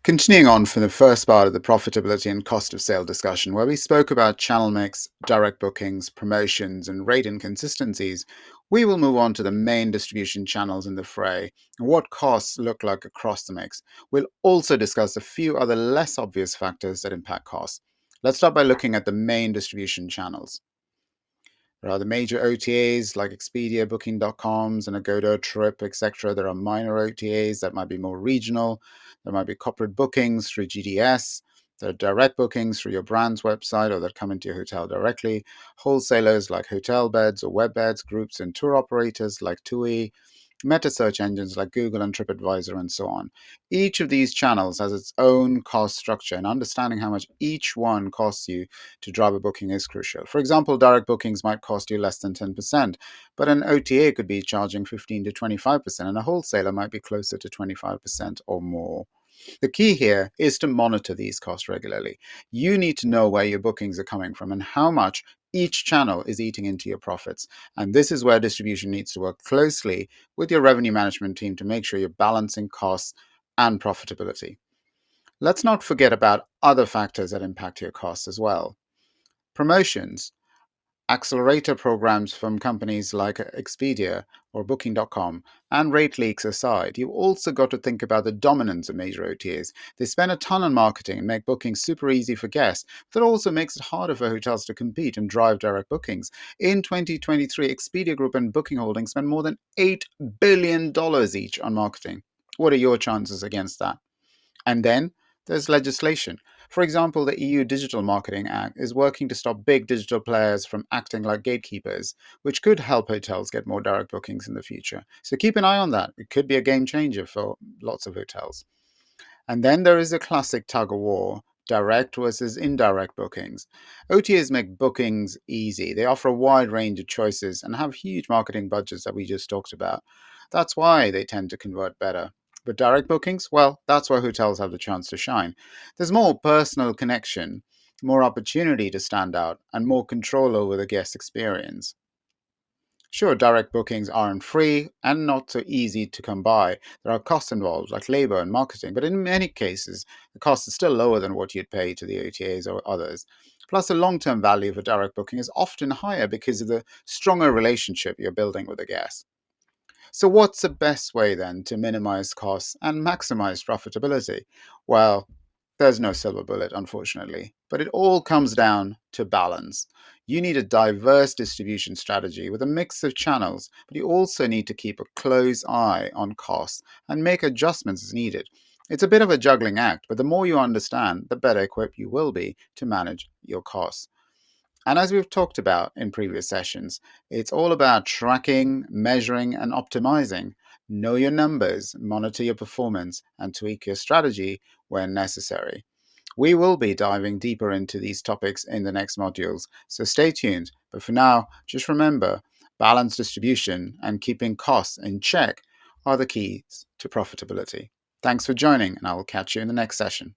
Continuing on from the first part of the profitability and cost of sale discussion, where we spoke about channel mix, direct bookings, promotions, and rate inconsistencies, we will move on to the main distribution channels in the fray and what costs look like across the mix. We'll also discuss a few other less obvious factors that impact costs. Let's start by looking at the main distribution channels. There are the major OTAs like Expedia, Booking.coms, and Agoda, Trip, etc. There are minor OTAs that might be more regional. There might be corporate bookings through GDS. There are direct bookings through your brand's website or that come into your hotel directly. Wholesalers like Hotelbeds or Webbeds, groups and tour operators like TUI, metasearch engines like Google and TripAdvisor, and so on. Each of these channels has its own cost structure, and understanding how much each one costs you to drive a booking is crucial. For example, direct bookings might cost you less than 10%, but an OTA could be charging 15 to 25%, and a wholesaler might be closer to 25% or more. The key here is to monitor these costs regularly. You need to know where your bookings are coming from and how much each channel is eating into your profits. And this is where distribution needs to work closely with your revenue management team to make sure you're balancing costs and profitability. Let's not forget about other factors that impact your costs as well. Promotions, accelerator programs from companies like Expedia or Booking.com, and rate leaks aside, you've also got to think about the dominance of major OTAs. They spend a ton on marketing and make bookings super easy for guests. That also makes it harder for hotels to compete and drive direct bookings. In 2023, Expedia Group and Booking Holdings spent more than $8 billion each on marketing. What are your chances against that? And then there's legislation. For example, the EU Digital Marketing Act is working to stop big digital players from acting like gatekeepers, which could help hotels get more direct bookings in the future. So keep an eye on that. It could be a game changer for lots of hotels. And then there is a classic tug of war, direct versus indirect bookings. OTAs make bookings easy. They offer a wide range of choices and have huge marketing budgets that we just talked about. That's why they tend to convert better. But direct bookings, well, that's where hotels have the chance to shine. There's more personal connection, more opportunity to stand out, and more control over the guest experience. Sure, direct bookings aren't free and not so easy to come by. There are costs involved, like labor and marketing, but in many cases, the cost is still lower than what you'd pay to the OTAs or others. Plus, the long term value of a direct booking is often higher because of the stronger relationship you're building with the guest. So, what's the best way then to minimize costs and maximize profitability? Well, there's no silver bullet, unfortunately, but it all comes down to balance. You need a diverse distribution strategy with a mix of channels, but you also need to keep a close eye on costs and make adjustments as needed. It's a bit of a juggling act, but the more you understand, the better equipped you will be to manage your costs. And as we've talked about in previous sessions, it's all about tracking, measuring, and optimizing. Know your numbers, monitor your performance, and tweak your strategy when necessary. We will be diving deeper into these topics in the next modules, so stay tuned. But for now, just remember balanced distribution and keeping costs in check are the keys to profitability. Thanks for joining, and I will catch you in the next session.